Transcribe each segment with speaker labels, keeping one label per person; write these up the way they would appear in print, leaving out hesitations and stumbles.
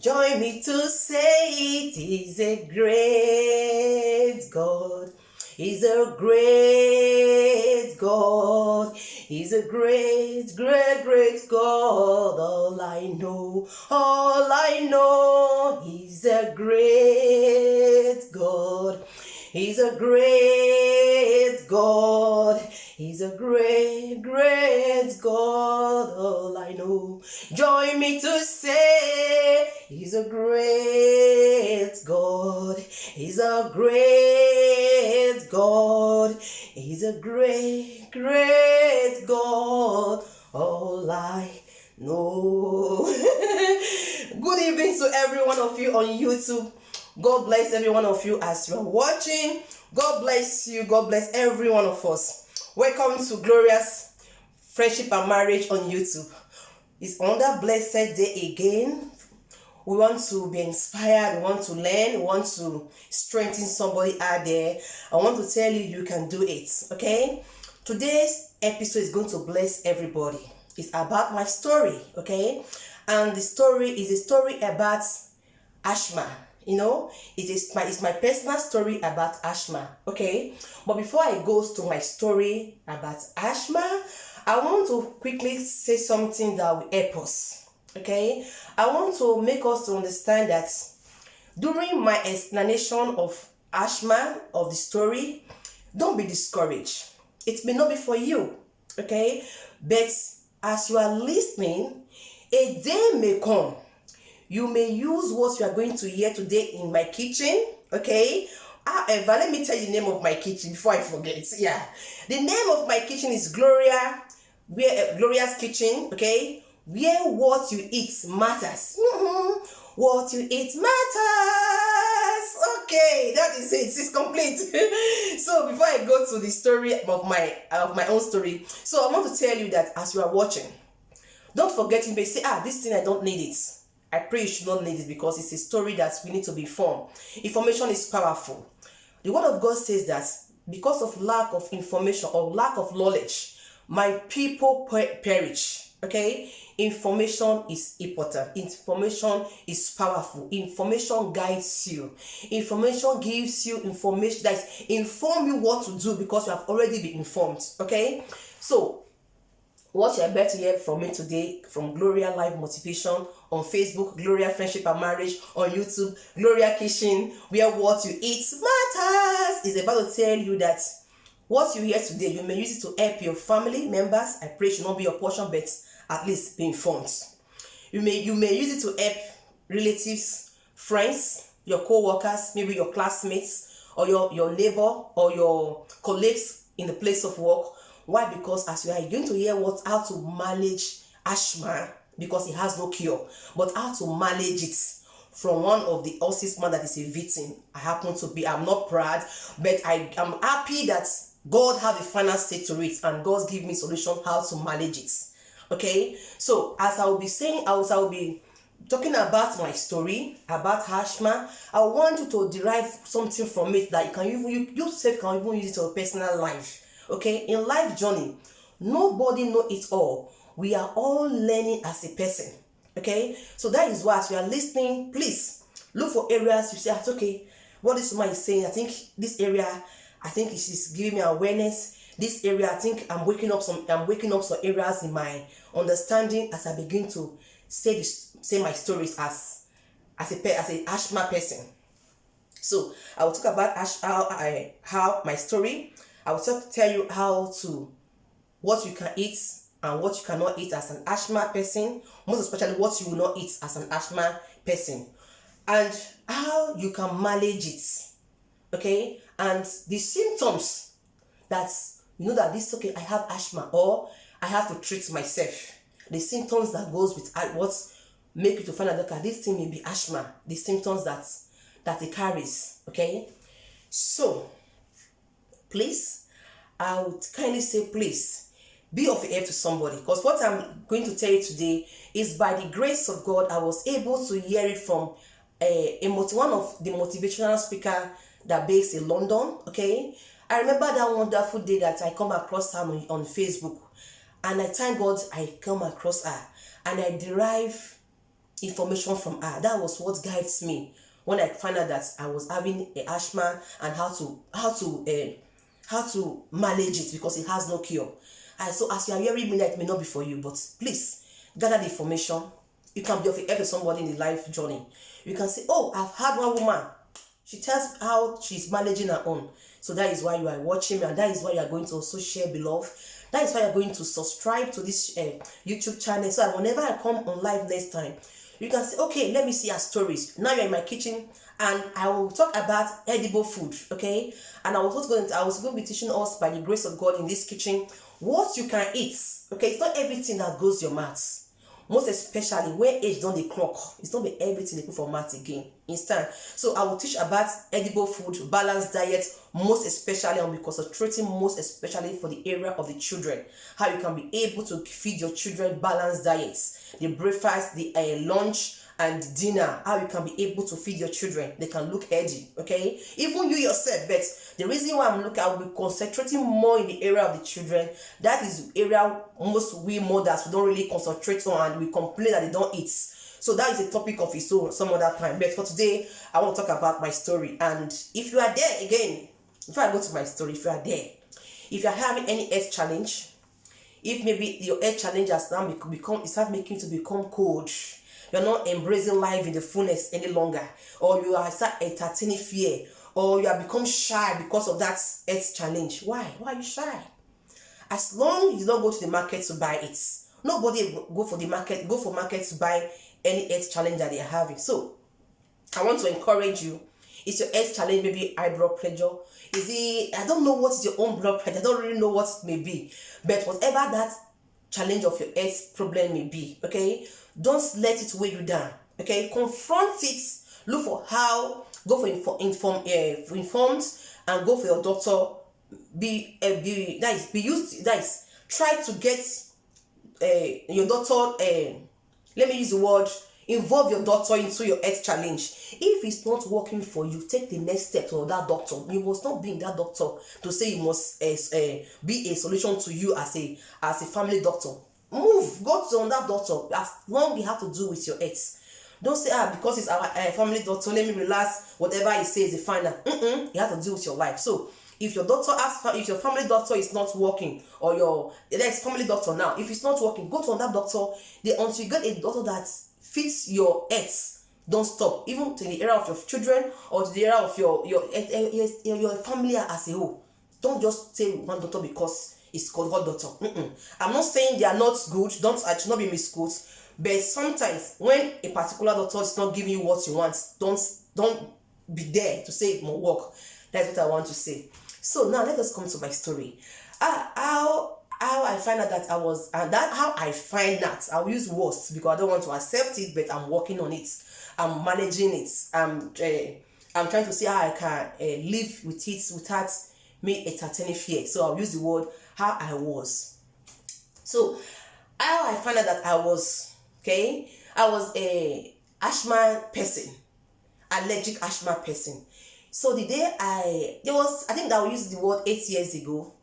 Speaker 1: Join me to say it is a great God. He's a great God. He's a great, great, great God. All I know, He's a great God. He's a great God. He's a great, great God. All I know. Join me to say, He's a great God. He's a great God. He's a great, great God. All I know. Good evening to every one of you on YouTube. God bless every one of you as you are watching. God bless you. God bless every one of us. Welcome to Glorious Friendship and Marriage on YouTube. It's another blessed day again. We want to be inspired. We want to learn. We want to strengthen somebody out there. I want to tell you, you can do it. Okay? Today's episode is going to bless everybody. It's about my story. Okay? And the story is a story about asthma. You know, it's my personal story about asthma. Okay? But before I go to my story about asthma, I want to quickly say something that will help us. Okay? I want to make us to understand that during my explanation of asthma, of the story, don't be discouraged. It may not be for you. Okay? But as you are listening, a day may come. You may use what you are going to hear today in my kitchen, okay? However, let me tell you the name of my kitchen before I forget. Yeah, the name of my kitchen is Gloria's Kitchen, okay? Where what you eat matters. What you eat matters. Okay, that is it. It's complete. So before I go to the story of my own story, so I want to tell you that as you are watching, don't forget, you may say, this thing I don't need it. I pray you should not need it because it's a story that we need to be informed. Information is powerful. The word of God says that because of lack of information or lack of knowledge, my people perish. Okay? Information is important. Information is powerful. Information guides you. Information gives you information that inform you what to do because you have already been informed. Okay? So, what you are about to hear from me today, from Gloria Live Motivation on Facebook, Gloria Friendship and Marriage on YouTube, Gloria Kitchen, where what you eat matters, is about to tell you that what you hear today, you may use it to help your family members. I pray it should not be your portion, but at least be informed. You may use it to help relatives, friends, your co-workers, maybe your classmates, or your neighbor or your colleagues in the place of work. Why? Because as you are going to hear how to manage asthma, because it has no cure, but how to manage it from one of the horses man that is a victim. I'm not proud, but I am happy that God have a final say to it and God give me solution how to manage it. Okay, so as I will be saying, I will be talking about my story about asthma. I want you to derive something from it that you yourself can even use it in your personal life. Okay, in life journey, nobody know it all. We are all learning as a person. Okay, so that is why as you are listening, please look for areas you say, okay, what this woman is saying, I think this area, I think she's giving me awareness. This area, I think I'm waking up some areas in my understanding as I begin to say my stories as a asthma person. So I will talk about how my story. I will tell you what you can eat and what you cannot eat as an asthma person, most especially what you will not eat as an asthma person, and how you can manage it. Okay, and the symptoms that you know that this, okay, I have asthma or I have to treat myself. The symptoms that goes with what make you to find out that this thing may be asthma. The symptoms that it carries. Okay, so please, I would kindly say, please be of help to somebody, because what I'm going to tell you today is by the grace of God. I was able to hear it from one of the motivational speaker that based in London. Okay, I remember that wonderful day that I come across her on Facebook, and I thank God I come across her and I derive information from her. That was what guides me when I found out that I was having a asthma and how to manage it, because it has no cure. And so as you are hearing me, that may not be for you, but please gather the information. You can be of help to somebody in the life journey. You can say, oh, I've had one woman, she tells how she's managing her own. So that is why you are watching me, and that is why you are going to also share, beloved. That is why you're going to subscribe to this YouTube channel, so that whenever I come on live next time, you can say, okay, let me see her stories. Now you're in my kitchen, and I will talk about edible food, okay? And I was going to be teaching us, by the grace of God, in this kitchen, what you can eat, okay? It's not everything that goes your mouth. Most especially when age don't dey clock, it's not be everything they put for mouth again instant. So I will teach about edible food, balanced diet, most especially. I'll be concentrating most especially for the area of the children, how you can be able to feed your children balanced diets, the breakfast, the lunch and dinner, how you can be able to feed your children. They can look healthy, okay? Even you yourself. But the reason why I'll be concentrating more in the area of the children, that is the area most we mothers we don't really concentrate on, and we complain that they don't eat. So that is a topic of its own some other time. But for today, I want to talk about my story. And if you are there again, before I go to my story, if you are there, if you are having any health challenge, if maybe your health challenge has now start making you to become cold, you're not embracing life in the fullness any longer, or you are start entertaining fear, or you have become shy because of that health challenge. Why are you shy? As long as you don't go to the market to buy it, nobody go for market to buy any health challenge that they are having. So I want to encourage you. Is your health challenge maybe high blood pressure? Is it, I don't know what is your own blood pressure, I don't really know what it may be, but whatever that challenge of your health problem may be, okay, don't let it weigh you down, okay? Confront it. Look for how. Go for informed, and go for your doctor. Try to get your doctor. Let me use the word. Involve your doctor into your health challenge. If it's not working for you, take the next step to that doctor. You must not be in that doctor to say you must be a solution to you as a family doctor. Move, go to that doctor. As long you have to do with your health. Don't say, because it's our family doctor, let me relax. Whatever he says is fine. You have to deal with your life. So if your doctor if your family doctor is not working, or there's family doctor now, if it's not working, go to that doctor. Until you get a doctor that fits your health, don't stop. Even to the area of your children, or to the area of your family as a whole. Don't just say one doctor because it's called what doctor. I'm not saying they are not good. I should not be misquoted. But sometimes when a particular doctor is not giving you what you want, don't be there to say it won't work. That's what I want to say. So now let us come to my story. How I find out that I'll use words because I don't want to accept it, but I'm working on it. I'm managing it. I'm trying to see how I can live with it without me entertaining fear. So I'll use the word how I was. So how I found out that I was a asthma person, allergic asthma person. So the day I think that I will use the word 8 years ago.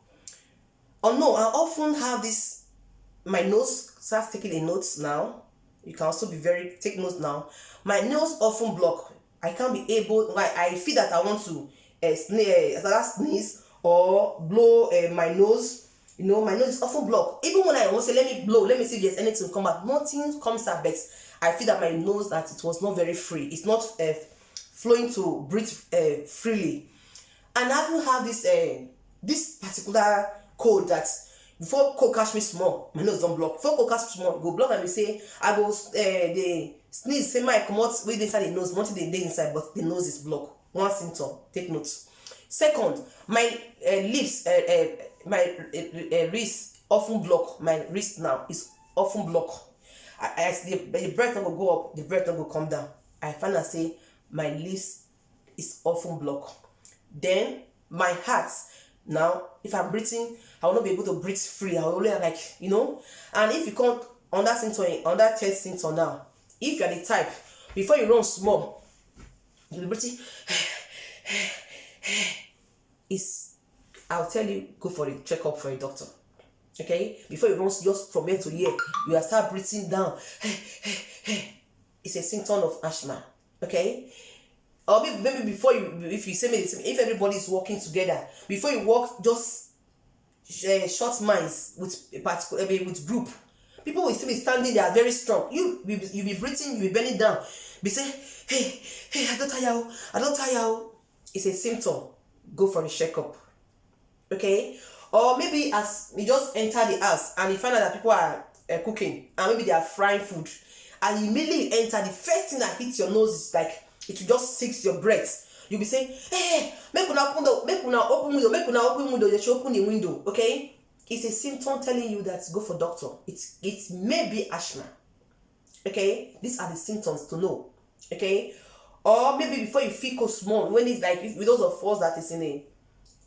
Speaker 1: Oh no, I often have this, my nose starts taking a note now. You can also take notes now. My nose often block. I can't be able, I feel that I want to sneeze or blow my nose. My nose is often blocked. Even when I want to say, let me blow, let me see if there's anything come out, nothing comes out, but I feel that my nose, that it was not very free. It's not flowing to breathe freely. And I even have this particular code that before cold catch me small, my nose don't block. Before cold catch me small, go block, and we say, I go the sneeze, say my come out with inside the nose, not the day inside, but the nose is blocked. One symptom, take notes. Second, my lips, my wrist often block. My wrist now is often blocked. As the breath will go up, the breath will come down. I find I say my lips is often blocked. Then my heart, now if I'm breathing, I will not be able to breathe free. I will only and if you come on that symptom, on that third symptom now, if you are the type, before you run small, you'll be breathing. I'll tell you, go for a checkup for a doctor. Okay? Before you run just from here to here, you will start breathing down. it's a symptom of asthma. Okay? Or maybe before you, if you say me, if everybody is working together, before you work, just short minds with a particular, with group. People will still be standing there very strong. You be breathing, you be bending down. Be saying, hey, I don't tire. I don't tire. It's a symptom. Go for a checkup. Okay? Or maybe as you just enter the house and you find out that people are cooking and maybe they are frying food, and you immediately enter, the first thing that hits your nose is like it will just six your breath. You'll be saying, hey, make una open window, make una open window, you should open the window. Okay? It's a symptom telling you that go for doctor. It may be asthma. Okay? These are the symptoms to know. Okay? Or maybe before you feel cold small, when it's like with those of us that is in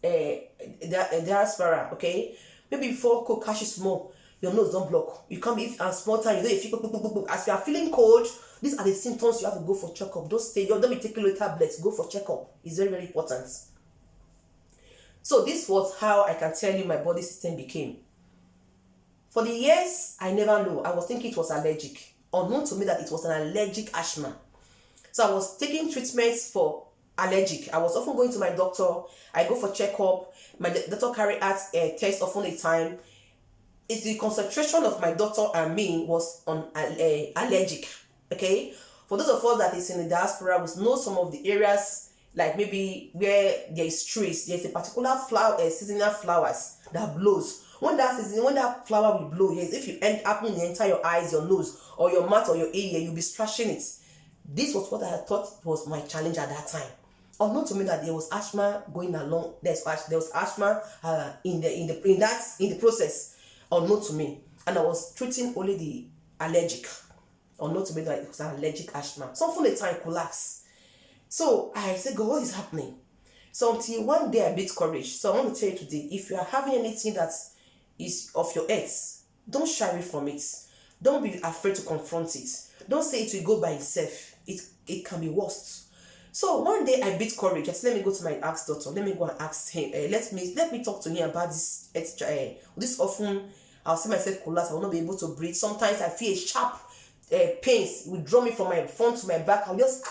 Speaker 1: a diaspora, okay? Maybe before cold catches small, your nose don't block. You come if and small time, you know, if you as you are feeling cold, these are the symptoms you have to go for checkup. Don't be taking your tablets, go for checkup. It's very, very important. So this was how I can tell you my body system became. For the years, I never knew. I was thinking it was allergic. Unknown to me that it was an allergic asthma. So I was taking treatments for allergic. I was often going to my doctor. I go for checkup. My doctor carry out a test often a time. It's the concentration of my doctor and me was on allergic. Okay? For those of us that is in the diaspora, we know some of the areas like maybe where there is trees, there's a particular flower, seasonal flowers that blows. When that flower will blow, yes, if you end up in the entire your eyes, your nose, or your mouth or your ear, you'll be scratching it. This was what I thought was my challenge at that time. Unknown to me that there was asthma going along. There was asthma in the process. Unknown to me, and I was treating only the allergic. Unknown to me that it was an allergic asthma. Some from the time collapsed. So I said, God, what is happening? So until one day I built courage. So I want to tell you today, if you are having anything that is of your earth, don't shy away from it. Don't be afraid to confront it. Don't say it will go by itself. It can be worse. So one day I built courage. I said, let me go to my ask doctor. Let me go and ask him. Let me talk to him about this. This often I'll see myself collapse. I will not be able to breathe. Sometimes I feel a sharp pains. It will draw me from my front to my back. I'll just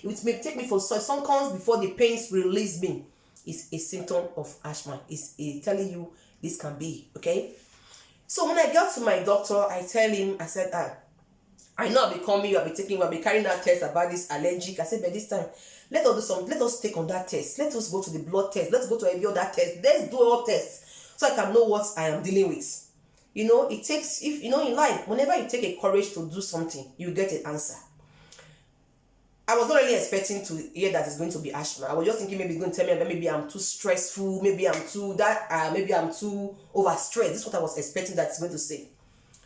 Speaker 1: it may take me for some seconds before the pains release me. It's a symptom of asthma. It's telling you this can be, okay? So when I got to my doctor, I tell him, I said, I know I'll be coming, I'll be carrying out tests about this allergic. I said, by this time, let us take on that test. Let us go to the blood test. Let's go to every other test. Let's do all tests so I can know what I am dealing with. You know, it takes, if you know, in life, whenever you take a courage to do something, you get an answer. I was not really expecting to hear that it's going to be asthma. I was just thinking maybe it's going to tell me that maybe I'm too stressful, maybe I'm too overstressed. This is what I was expecting that it's going to say.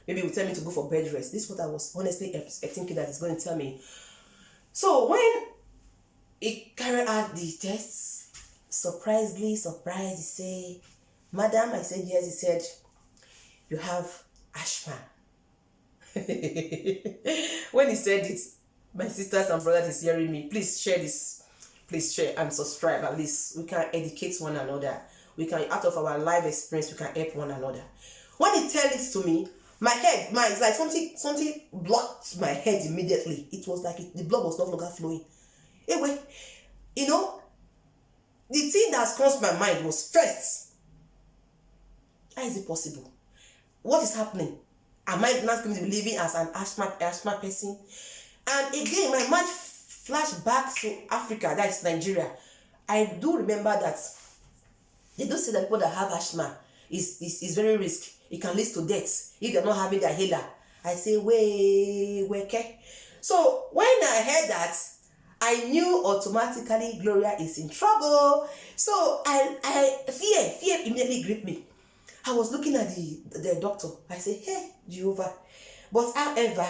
Speaker 1: Maybe it will tell me to go for bed rest. This is what I was honestly thinking that it's going to tell me. So when it carried out the tests, surprised, he said, Madam, I said, yes, he said, you have asthma. When he said it, my sisters and brothers is hearing me. Please share this. Please share and subscribe. At least we can educate one another. We can, out of our life experience, we can help one another. When he tells it to me, it's like something blocked my head immediately. It was like the blood was no longer flowing. Anyway, you know, the thing that crossed my mind was first, how is it possible? What is happening? Am I not going to be living as an asthma person? And again, my mind flashed back to Africa, that is Nigeria. I do remember that they do say that people that have asthma is very risky. It can lead to death if they're not having their inhaler. I say, okay. So when I heard that, I knew automatically Gloria is in trouble. So fear immediately gripped me. I was looking at the doctor. I say, hey, Jehovah. But however,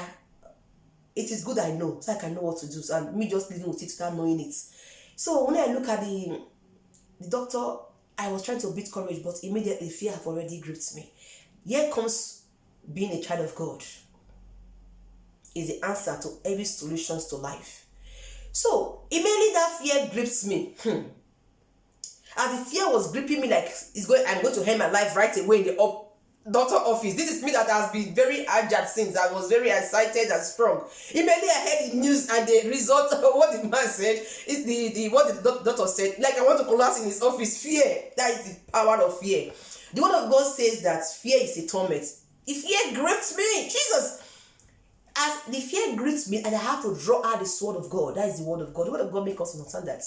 Speaker 1: it is good I know, so I can know what to do. So and me just living with it without knowing it. So when I look at the doctor, I was trying to beat courage, but immediately fear have already gripped me. Here comes being a child of God. Is the answer to every solutions to life. So immediately that fear grips me. As the fear was gripping me like I'm going to end my life right away in the doctor office. This is me that has been very agile since. I was very excited and strong. Immediately I heard the news and the result of what the man said is the what the doctor said. Like, I want to collapse in his office. Fear. That is the power of fear. The word of God says that fear is a torment. If fear grips me, Jesus, as the fear grips me, and I have to draw out the sword of God. That is the word of God. The word of God makes us understand that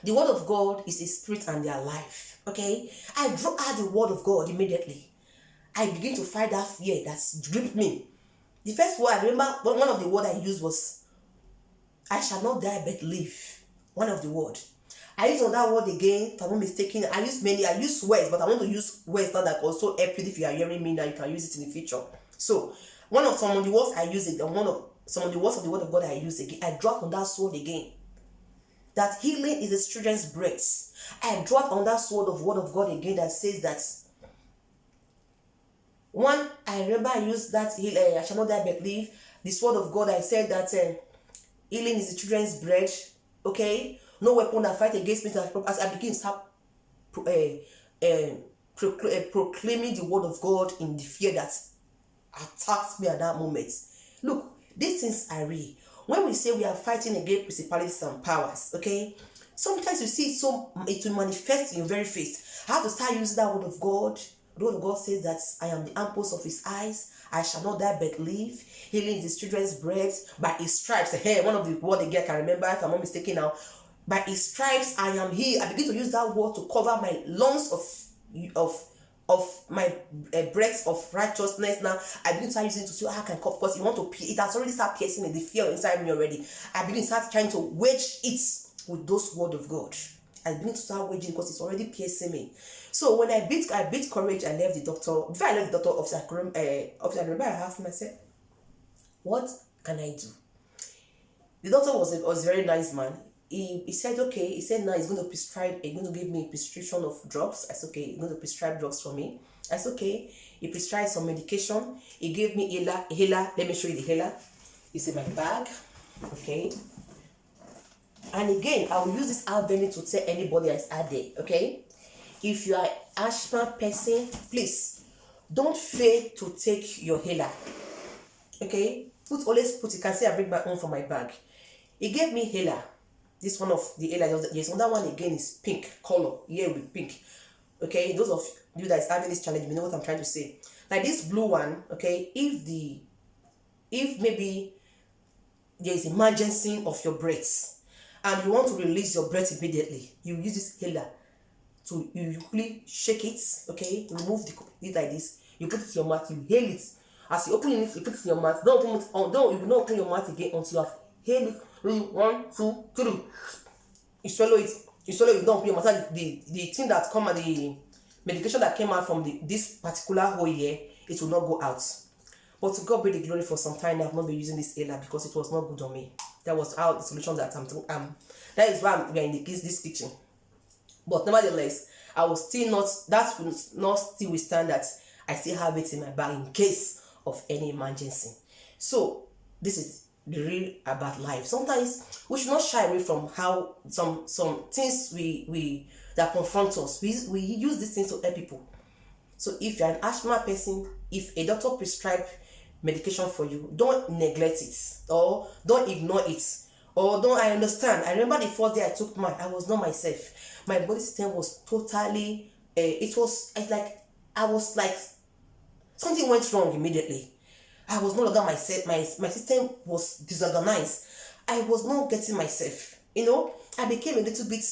Speaker 1: the word of God is a spirit and their life. Okay, I draw out the word of God immediately. I begin to fight that fear that's gripped me. The first word I remember, one of the words I used was, I shall not die but live. One of the words. I use another word again, if I'm not mistaken. I use words, but I want to use words that also help you. If you are hearing me now, you can use it in the future. So, some of the words I use it, some of the words of the word of God I use again, I drop on that sword again. That healing is the children's bread. I drop on that sword of word of God again that says that one, I remember I used that I shall not die but live. This word of God, I said that healing is the children's bread. Okay, no weapon that fight against me. As I begin to start proclaiming the word of God in the fear that attacked me at that moment. Look, these things are real. When we say we are fighting against principalities and powers, okay, sometimes you see it will manifest in your very face. I have to start using that word of God. The word of God says that I am the apples of his eyes. I shall not die but live. Healing is his children's bread. By his stripes, one of the words again I can remember, if I'm not mistaken now. By his stripes I am healed. I begin to use that word to cover my lungs of my breath of righteousness. Now I begin to start using it to see how I can cover, because it has already started piercing the fear inside me already. I begin to start trying to wage it with those word of God. I begin to start waging because it's already piercing me. So when I beat courage, I left the doctor. Before I left the doctor office, I remember I asked myself, what can I do? The doctor was a very nice man. He said, okay. He said, now he's going to give me a prescription of drugs. I said, okay, he's going to prescribe drugs for me. I said, okay. He prescribed some medication. He gave me a healer. Let me show you the healer. It's in my bag. Okay. And again, I will use this avenue to tell anybody that's out there, okay? If you are an asthma person, please don't fail to take your healer, okay? Always put. You can see I bring my own from my bag. He gave me healer. This one of the healer. There's another one again is pink color. Here with pink, okay? Those of you that is having this challenge, you know what I'm trying to say. Like this blue one, okay? If maybe there is emergency of your breath, and you want to release your breath immediately, you use this healer to you quickly shake it, okay? Remove it like this. You put it in your mouth, you inhale it. As you open it, you put it in your mouth. Don't open it on. You will not open your mouth again until you have inhaled it. 1, 2, 3. You swallow it. You don't open your mouth. The thing that come out, the medication that came out from this particular hole here, it will not go out. But to God be the glory. For some time I've not been using this healer because it was not good on me. That was how the solution that that is why we are in this kitchen. But nevertheless, I was still not. That will not still withstand that. I still have it in my bag in case of any emergency. So this is the real about life. Sometimes we should not shy away from how some things we that confront us. We use these things to help people. So if you're an asthma person, if a doctor prescribes medication for you, don't neglect it or don't ignore it, or don't. I understand. I remember the first day I took mine, I was not myself. My body system was totally. It's like I was like something went wrong immediately. I was no longer myself. My system was disorganized. I was not getting myself. I became a little bit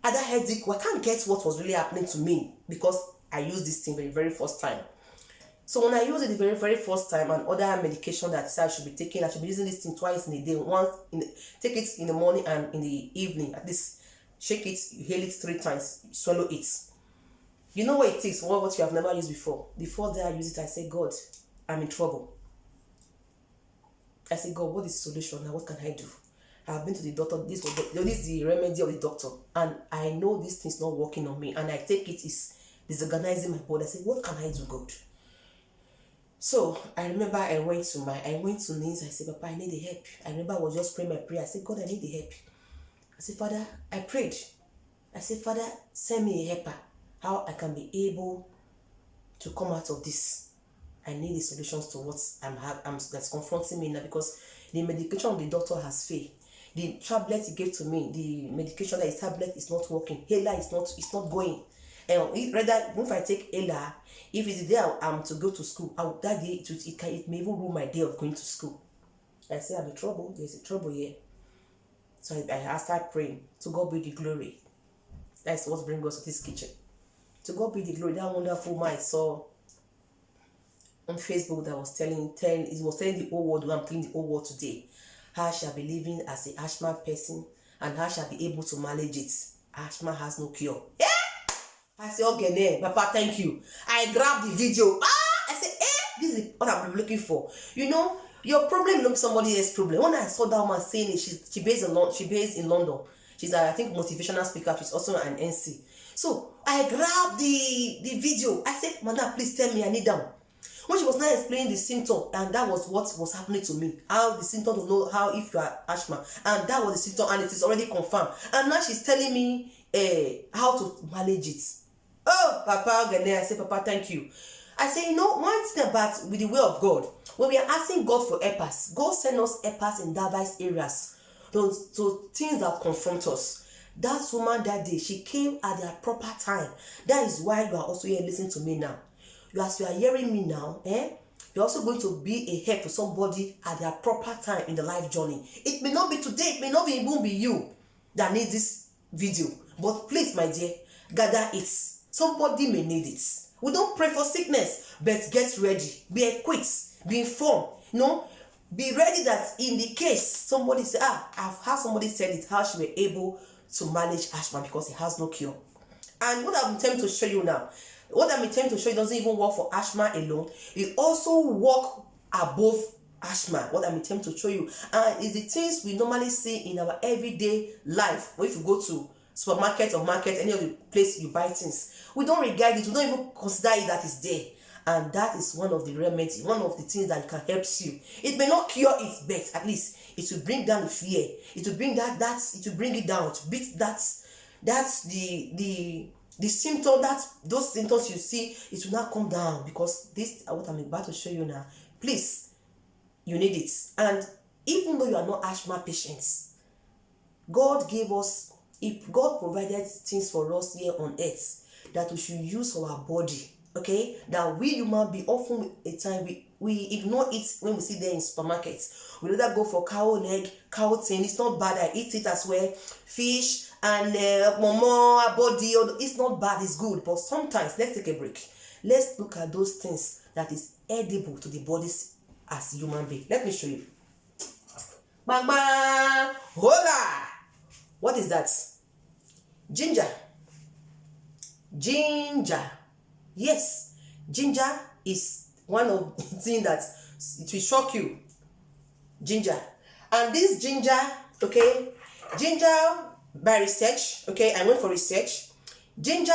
Speaker 1: other headache. I can't get what was really happening to me because I used this thing the very first time. So when I use it the very, very first time, and other medication that I should be taking, I should be using this thing twice in a day. Take it in the morning and in the evening. At least shake it, you inhale it 3 times, you swallow it. You know what it is, what you have never used before. The first day I use it, I say, God, I'm in trouble. I say, God, what is the solution now? What can I do? I've been to the doctor. This is the remedy of the doctor, and I know this thing's not working on me. And I take it is disorganizing my body. I say, what can I do, God? So I remember I went to knees. I said, Papa, I need the help. I remember I was just praying my prayer. I said, God, I need the help. I said, Father, I prayed. I said, Father, send me a helper. How I can be able to come out of this. I need the solutions to what that's confronting me now, because the medication the doctor has failed. The tablet he gave to me, the medication that his tablet is not working. Hela is not going. And rather, if I take Ella, if it's the day I'm to go to school, that day it may even ruin my day of going to school. I say I'm in trouble. There's a trouble here. So I start praying. To God be the glory. That's what brings us to this kitchen. To God be the glory. That wonderful man I saw on Facebook that was telling the whole world, I'm telling the whole world today, how I shall be living as an asthma person and how I shall be able to manage it. Asthma has no cure. Yeah! I say, okay, Papa, thank you. I grabbed the video. I said, this is what I'm looking for. You know, your problem is not somebody else's problem. When I saw that woman saying it, she based in London. She's I think motivational speaker. She's also an NC. So I grabbed the video. I said, Madam, please tell me I need them. When she was now explaining the symptom, and that was what was happening to me. How the symptom to know how if you are asthma, and that was the symptom, and it is already confirmed. And now she's telling me how to manage it. Oh, Papa, I say, Papa, thank you. I say, you know, one thing about with the way of God, when we are asking God for helpers, God send us helpers in diverse areas, to things that confront us. That woman that day, she came at their proper time. That is why you are also here listening to me now. As you are hearing me now, you're also going to be a help to somebody at their proper time in the life journey. It may not be today, it may not even be you that needs this video. But please, my dear, gather it. Somebody may need it. We don't pray for sickness, but get ready. Be equipped, be informed. Be ready that in the case somebody say, I've heard somebody said it, how she were able to manage asthma because it has no cure. And what I'm attempting to show you now, what I'm attempting to show you doesn't even work for asthma alone. It also works above asthma. What I'm attempting to show you is the things we normally see in our everyday life. Or if you go to supermarket or market, any of the place you buy things, we don't regard it, we don't even consider it that is there. And that is one of the remedies, one of the things that can help you. It may not cure it, but at least it will bring down the fear. It will bring it will bring it down. To beat that's the symptom, those symptoms you see, it will not come down, because this is what I'm about to show you now. Please, you need it. And even though you are not asthma patients, God gave us, if God provided things for us here on earth that we should use for our body, okay, that we human beings often a time we ignore it when we see them in supermarkets. We rather go for cow leg, cow thing. It's not bad. I eat it as well. Fish and momo, body. It's not bad. It's good. But sometimes let's take a break. Let's look at those things that is edible to the bodies as human beings. Let me show you. Bang bang, hola. What is that? Ginger. Ginger. Yes, ginger is one of the things that it will shock you. Ginger. And this ginger, okay, ginger by research, okay, I went for research. Ginger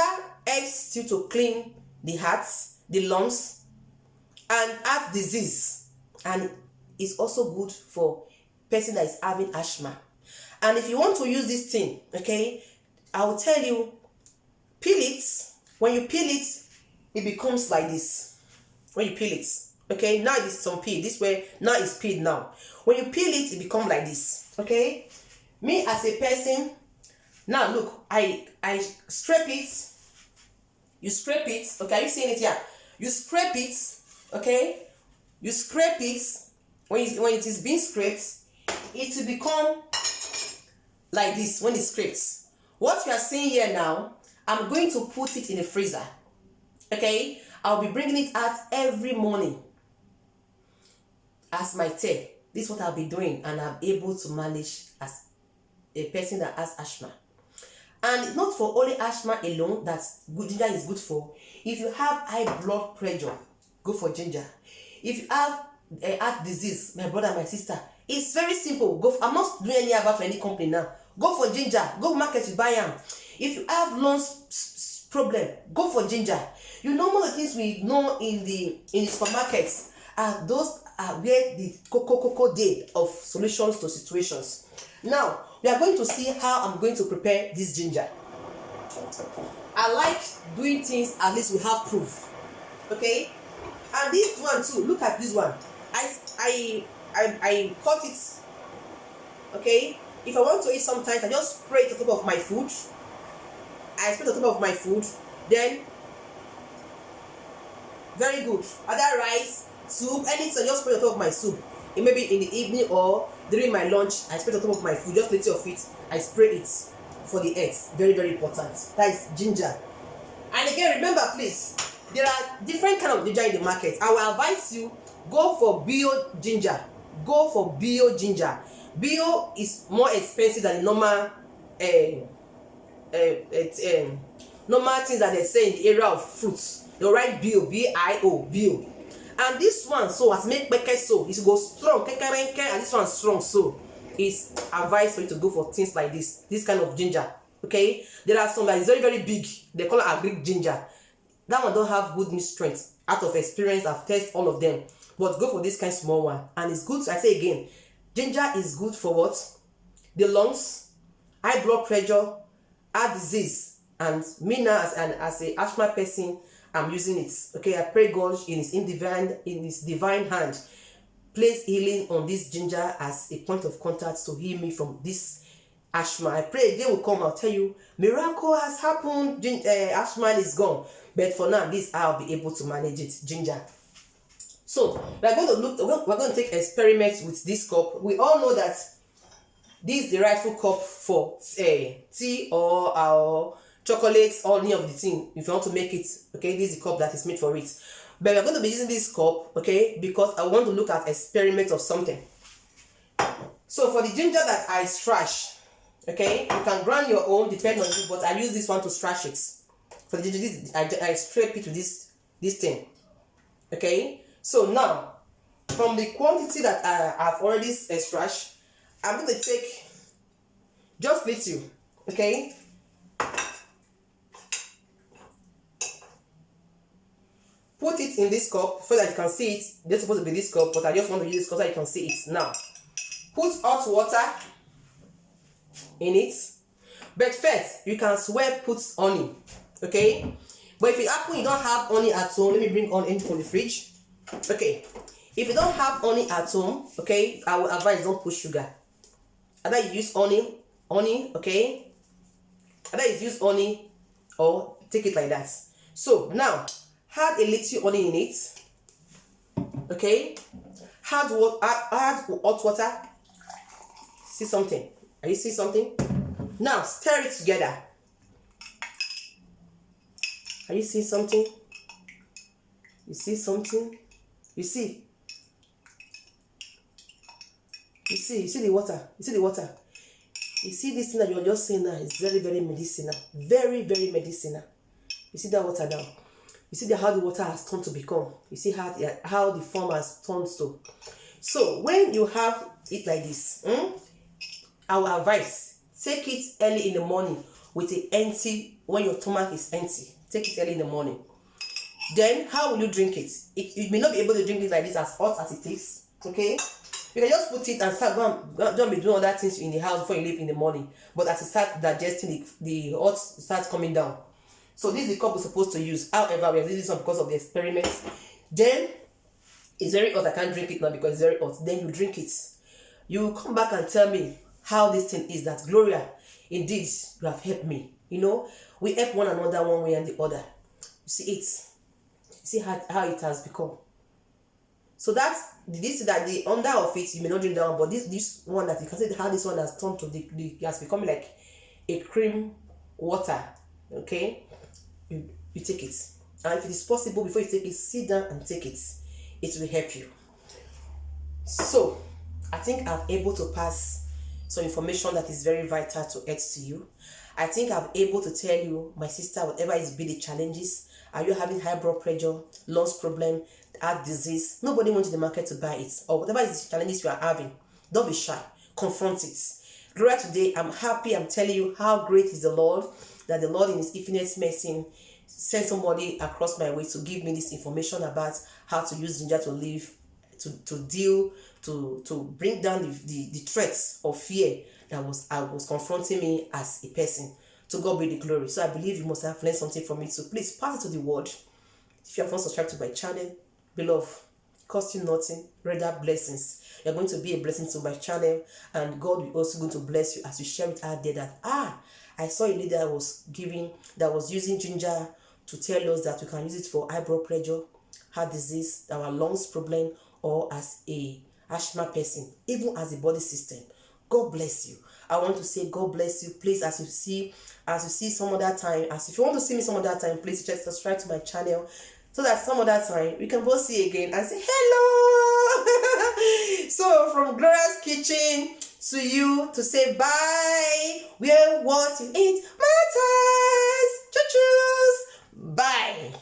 Speaker 1: helps you to clean the heart, the lungs, and heart disease. And it's also good for person that is having asthma. And if you want to use this thing, okay, I will tell you, peel it. When you peel it, it becomes like this. When you peel it, okay, now it's some peel this way, now it's peeled now. When you peel it, it becomes like this, okay. Me as a person, now look, I scrape it. You scrape it, okay, are you seeing it here? You scrape it, okay, you scrape it. When it is being scraped, it will become like this when it's scraped. What you are seeing here now, I'm going to put it in a freezer. Okay, I'll be bringing it out every morning as my tea. This is what I'll be doing, and I'm able to manage as a person that has asthma. And not for only asthma alone that ginger is good for. If you have high blood pressure, go for ginger. If you have a heart disease, my brother, my sister, it's very simple. I'm not doing any advert for any company now. Go for ginger. Go market, you buy them. If you have lungs problem, go for ginger. You know, one of the things we know in the supermarkets are those where the cocoa day of solutions to situations. Now we are going to see how I'm going to prepare this ginger. I like doing things at least we have proof. Okay, and this one too, look at this one. I cut it. Okay, if I want to eat sometimes, I just spray it on top of my food. I spray it on top of my food, then very good. Other rice, soup, anything, just spray on top of my soup. It may be in the evening or during my lunch, I spray it on top of my food, just little of it, I spray it for the eggs. Very, very important. That is ginger. And again, remember please, there are different kind of ginger in the market. I will advise you, go for bio ginger. Go for bio ginger. Bio is more expensive than the normal normal things that they say in the area of fruits. They write bio, bio, bio. And this one, so as make peke so, it go strong, and this one strong, so it's advised for you to go for things like this kind of ginger. Okay, there are some that is very, very big. They call it a Greek ginger. That one don't have good strength. Out of experience, I've tested all of them, but go for this kind of small one. And it's good. I say again, ginger is good for what? The lungs, high blood pressure, heart disease. And me now as a asthma person, I'm using it. Okay, I pray God in his divine hand place healing on this ginger as a point of contact to heal me from this asthma. I pray a day will come, I'll tell you, miracle has happened, asthma is gone. But for now, this I'll be able to manage it, ginger. So we're going to take experiments with this cup. We all know that this is the rightful cup for tea or our chocolates or any of the thing. If you want to make it, okay, this is the cup that is made for it. But we're going to be using this cup, okay, because I want to look at experiment of something. So for the ginger that I strash, okay, you can grind your own, depending on you, but I use this one to strash it. For the ginger, I scrape it to this thing, okay. So now, from the quantity that I've already strashed, I'm going to take just little, okay. Put it in this cup so that you can see it. It's supposed to be this cup, but I just want to use this cup so that you can see it now. Put hot water in it. But first, you can as well put honey, okay? But if it happens you don't have honey at home, let me bring honey from the fridge. Okay, if you don't have honey at home, okay, I will advise don't put sugar. Either you use honey, okay? Either you use honey or take it like that. So now, add a little honey in it, okay? Add hot water. See something? Are you seeing something? Now stir it together. Are you seeing something? You see something? You see? You see the water? You see the water? You see this thing that you're just saying now is very, very medicinal. Very, very medicinal. You see that water now? You see how the water has turned to become. You see how the form has turned to. So when you have it like this, I will advise, take it early in the morning with an empty, when your stomach is empty. Take it early in the morning. Then how will you drink it? You may not be able to drink it like this as hot as it is. Okay? You can just put it and start don't be doing other things in the house before you leave in the morning. But as you start digesting, the hot starts coming down. So this is the cup we're supposed to use. However, we are using this one because of the experiments. Then it's very hot. I can't drink it now because it's very hot. Then you drink it. You come back and tell me how this thing is. That Gloria, indeed, you have helped me. You know, we help one another one way and the other. You see it. You see how it has become. So that's the under of it. You may not drink that one, but this one that you can see how this one has turned to it has become like a cream water. Okay. You take it, and if it is possible, before you take it, sit down and take it. It will help you. So I think I'm able to pass some information that is very vital to add to you. I think I'm able to tell you, my sister, whatever is be the challenges, are you having high blood pressure, lungs problem, heart disease? Nobody wants the market to buy it, or whatever is the challenges you are having. Don't be shy, confront it. Gloria, today I'm happy. I'm telling you how great is the Lord, that the Lord in his infinite mercy sent somebody across my way to give me this information about how to use ginger to live, to bring down the threats of fear that was confronting me as a person. To God be the glory. So I believe you must have learned something from it. So please pass it to the world. If you have not subscribed to my channel, beloved, cost you nothing, rather blessings. You're going to be a blessing to my channel, and God will also going to bless you as you share it out there that I saw a lady that was using ginger to tell us that we can use it for high blood pressure, heart disease, our lungs problem, or as a asthma person, even as a body system. God bless you. I want to say God bless you. Please, as you see some other time, as if you want to see me some other time, please just subscribe to my channel so that some other time we can both see again and say hello. So from Gloria's Kitchen to you to say bye. Where what you eat matters. Choo-choos. Bye.